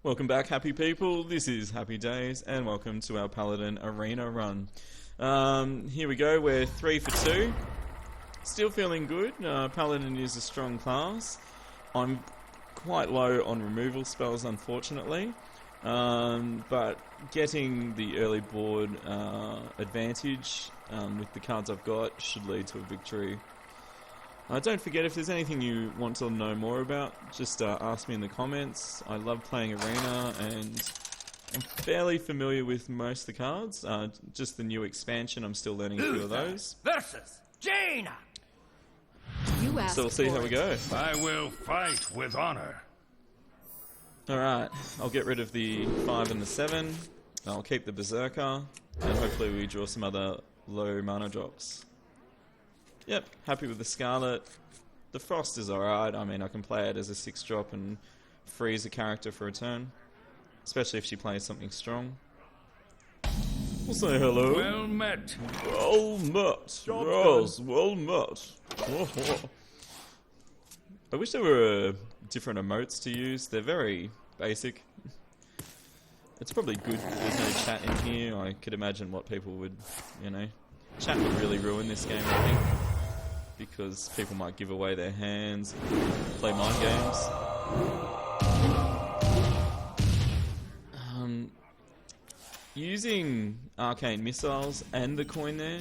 Welcome back, happy people. This is Happy Days, and welcome to our Paladin Arena run. Here we go, we're 3 for 2. Still feeling good. Paladin is a strong class. I'm quite low on removal spells, unfortunately. But getting the early board advantage with the cards I've got should lead to a victory. Don't forget, if there's anything you want to know more about, just ask me in the comments. I love playing Arena, and I'm fairly familiar with most of the cards. Just the new expansion, I'm still learning a few of those. Versus Jaina. So we'll see how we go. I will fight with honor. Alright, I'll get rid of the 5 and the 7. I'll keep the Berserker, and hopefully we draw some other low mana drops. Yep, happy with the Scarlet. The Frost is alright. I mean, I can play it as a 6-drop and freeze a character for a turn. Especially if she plays something strong. We'll say hello. Well met. Well met. Yes, well met. I wish there were different emotes to use. They're very basic. It's probably good that there's no chat in here. I could imagine what people would, Chat would really ruin this game, I think. Because people might give away their hands, play mind games. Using arcane missiles and the coin there,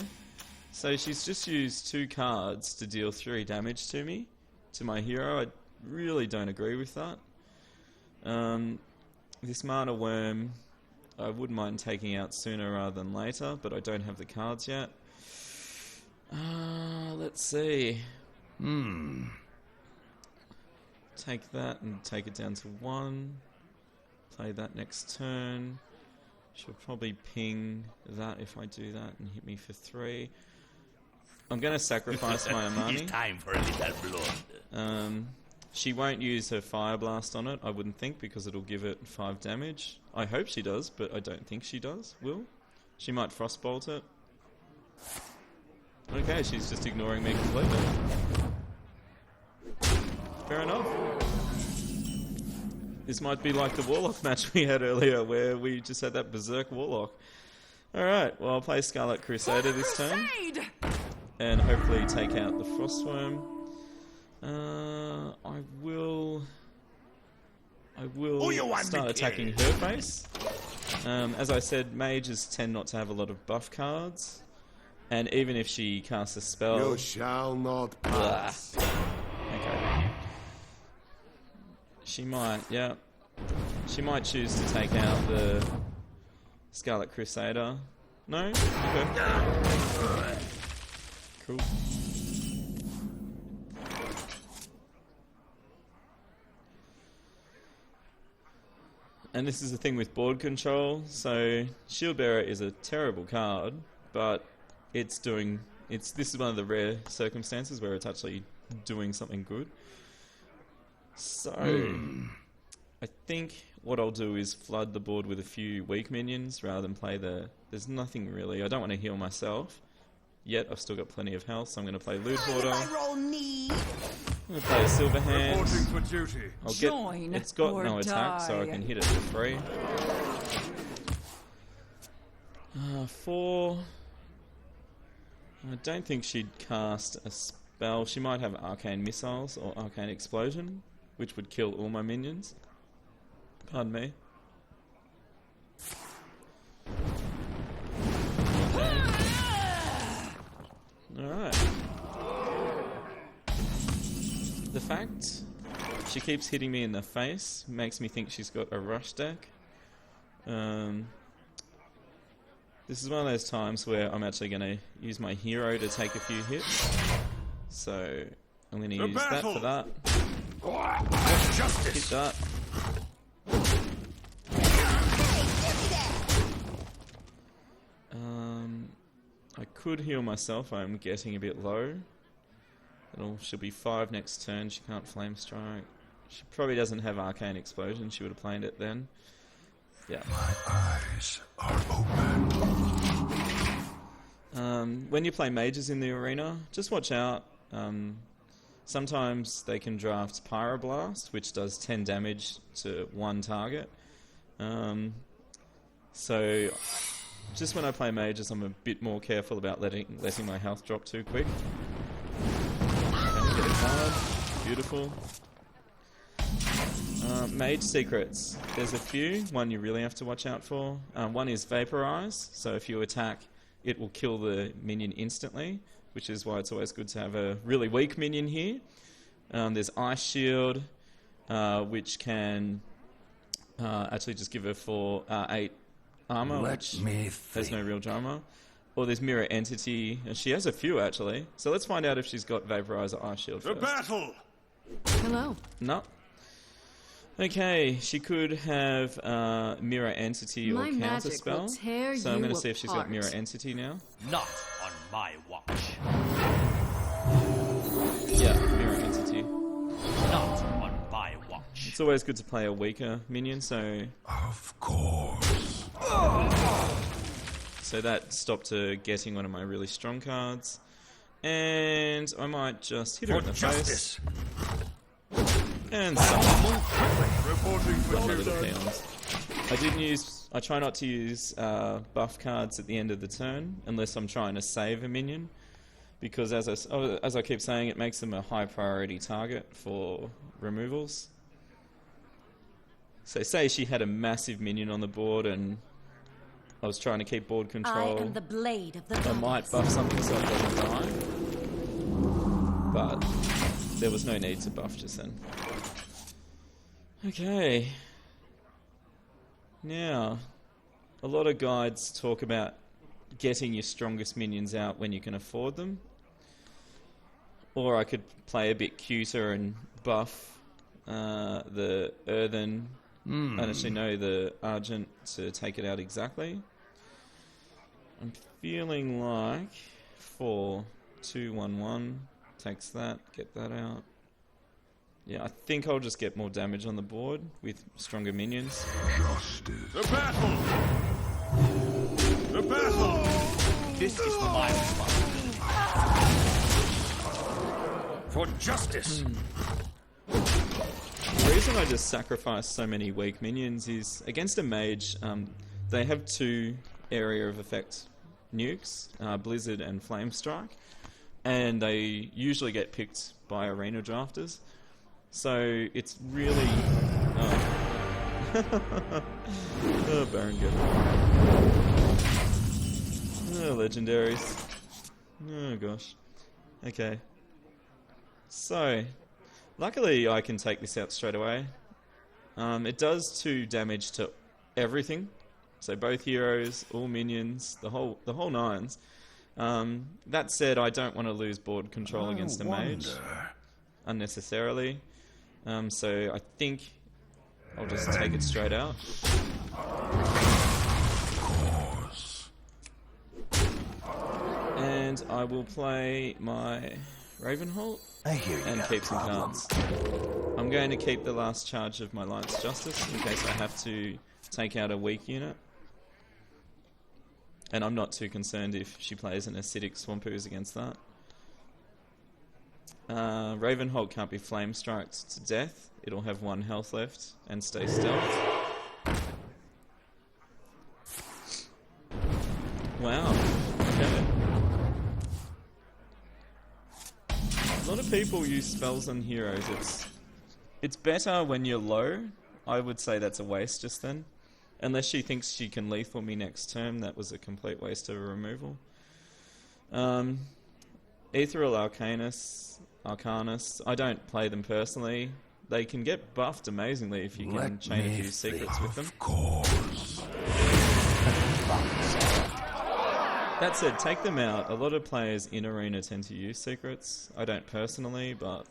so she's just used 2 cards to deal 3 damage to me, to my hero. I really don't agree with that. This mana worm, I wouldn't mind taking out sooner rather than later, but I don't have the cards yet. Let's see. Take that and take it down to 1. Play that next turn. She'll probably ping that if I do that and hit me for 3. I'm going to sacrifice my Amani. It's time for a little blood. She won't use her Fire Blast on it, I wouldn't think, because it'll give it 5 damage. I hope she does, but I don't think she does. Will? She might Frostbolt it. Okay, she's just ignoring me completely. Fair enough. This might be like the Warlock match we had earlier, where we just had that Berserk Warlock. Alright, well I'll play Scarlet Crusader this turn. And hopefully take out the Frostworm. I will start attacking her face. As I said, mages tend not to have a lot of buff cards. And even if she casts a spell... You shall not pass. Okay. She might, yeah. She might choose to take out the Scarlet Crusader. No? Okay. Cool. And this is the thing with board control. So, Shield Bearer is a terrible card, but this is one of the rare circumstances where it's actually doing something good. So, I think what I'll do is flood the board with a few weak minions rather than play there's nothing really. I don't want to heal myself. Yet I've still got plenty of health, so I'm going to play Loot Hoarder. I'm going to play a Silver Hand. It's got no attack, so I can hit it for free. 4. I don't think she'd cast a spell. She might have Arcane Missiles or Arcane Explosion, which would kill all my minions. Pardon me. Alright. The fact she keeps hitting me in the face makes me think she's got a rush deck. This is one of those times where I'm actually going to use my hero to take a few hits. So I'm going to use that for that. Hit that. I could heal myself. I'm getting a bit low. She'll be 5 next turn. She can't Flame Strike. She probably doesn't have Arcane Explosion. She would have played it then. Yeah. My eyes are open. When you play mages in the arena, just watch out. Sometimes they can draft Pyroblast, which does 10 damage to one target. So just when I play mages, I'm a bit more careful about letting my health drop too quick. Okay, get a card. Beautiful. Mage secrets. There's a few. One you really have to watch out for. One is vaporize. So if you attack, it will kill the minion instantly, which is why it's always good to have a really weak minion here. There's ice shield, which can actually just give her 8 armor, which has no real drama. Or there's mirror entity, and she has a few actually. So let's find out if she's got vaporize or ice shield first. The battle! Hello. No. Okay, she could have mirror entity or counter spell. So I'm going to see if she's got mirror entity now. Not on my watch. Yeah, mirror entity. Not on my watch. It's always good to play a weaker minion, so... Of course. So that stopped her getting one of my really strong cards. And I might just hit her in the face. And summon one of the peons. I try not to use buff cards at the end of the turn, unless I'm trying to save a minion. Because as I keep saying, it makes them a high priority target for removals. So say she had a massive minion on the board and I was trying to keep board control. I am the blade of the I might buff something so it doesn't die. But there was no need to buff just then. Okay. Now, a lot of guides talk about getting your strongest minions out when you can afford them. Or I could play a bit cuter and buff the earthen. I don't actually know the Argent to take it out exactly. I'm feeling like 4-2-1-1 takes that, get that out. Yeah, I think I'll just get more damage on the board with stronger minions. Justice. The battle! The battle! This is my responsibility. For justice! The reason I just sacrifice so many weak minions is against a mage, they have 2 area of effect nukes, Blizzard and Flame Strike, and they usually get picked by arena drafters. So it's really... Oh, Baron good. Oh, legendaries. Oh gosh. Okay. So, luckily I can take this out straight away. It does 2 damage to everything. So both heroes, all minions, the whole nines. That said, I don't want to lose board control against a mage unnecessarily. So I think I'll just take it straight out. And I will play my Ravenholt and keep some cards. I'm going to keep the last charge of my Lion's Justice in case I have to take out a weak unit. And I'm not too concerned if she plays an acidic Swampoos against that. Ravenholt can't be flame striked to death. It'll have 1 health left and stay stealth. Wow. Okay. A lot of people use spells on heroes. It's better when you're low. I would say that's a waste just then. Unless she thinks she can lethal me next turn, that was a complete waste of a removal. Ethereal Arcanus, I don't play them personally. They can get buffed amazingly if you can chain a few secrets with them. Of course. That said, take them out. A lot of players in Arena tend to use secrets. I don't personally, but...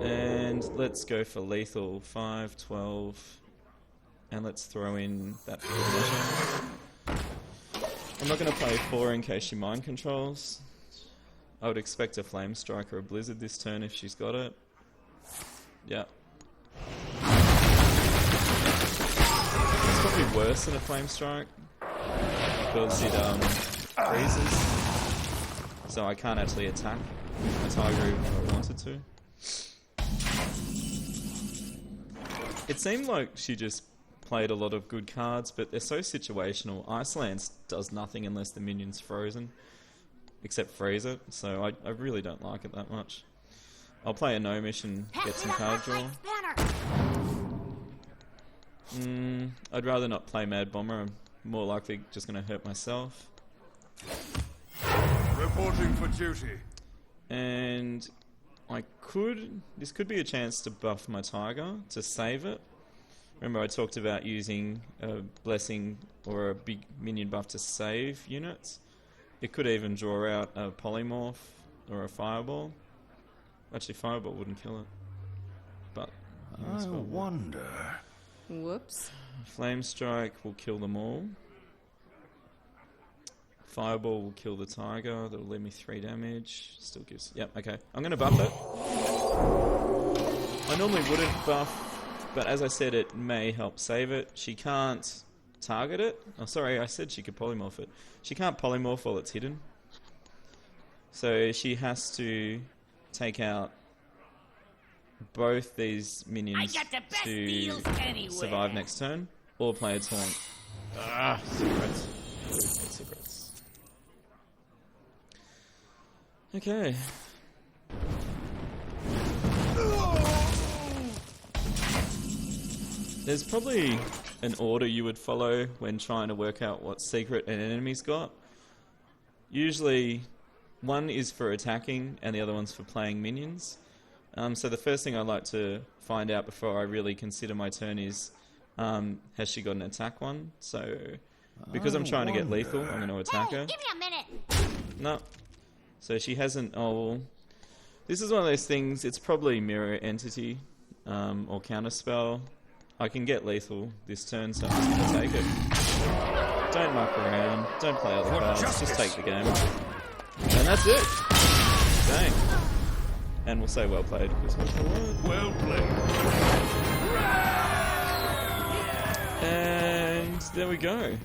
And let's go for lethal. 5, 12... And let's throw in that for good measure. I'm not going to play 4 in case she mind controls. I would expect a Flame Strike or a Blizzard this turn if she's got it. Yeah. It's probably worse than a Flame Strike because it freezes. So I can't actually attack my Tiger if I wanted to. It seemed like she just played a lot of good cards, but they're so situational. Iceland does nothing unless the minion's frozen, except freeze it, so I really don't like it that much. I'll play a gnomish and get some card draw. I'd rather not play Mad Bomber. I'm more likely just going to hurt myself. Reporting for duty. And this could be a chance to buff my Tiger to save it. Remember I talked about using a blessing or a big minion buff to save units. It could even draw out a polymorph or a fireball. Actually, fireball wouldn't kill it. But I wonder. Whoops. Flame Strike will kill them all. Fireball will kill the Tiger. That'll leave me 3 damage. Still gives... Yep, okay. I'm going to buff it. I normally wouldn't buff, but as I said, it may help save it. She can't target it. Oh, sorry, I said she could polymorph it. She can't polymorph while it's hidden. So she has to take out both these minions to survive next turn, or play a taunt. Ah, secrets. Secrets. Okay. There's probably an order you would follow when trying to work out what secret an enemy's got. Usually, one is for attacking and the other one's for playing minions. So the first thing I like to find out before I really consider my turn is, has she got an attack one? So, because I'm trying to get lethal, I'm going to attack her. Give me a minute. No. So she hasn't... Oh, well, this is one of those things, it's probably mirror entity or counterspell. I can get lethal this turn, so I'm just going to take it. Don't muck around, don't play other cards, just take the game. And that's it! Dang. And we'll say well played. Well played. And there we go.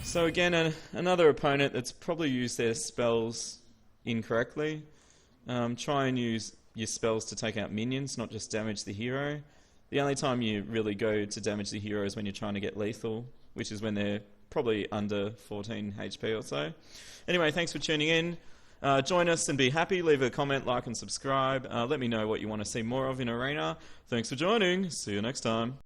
So again, another opponent that's probably used their spells incorrectly. Try and use your spells to take out minions, not just damage the hero. The only time you really go to damage the hero is when you're trying to get lethal, which is when they're probably under 14 HP or so. Anyway, thanks for tuning in. Join us and be happy. Leave a comment, like and subscribe. Let me know what you want to see more of in Arena. Thanks for joining. See you next time.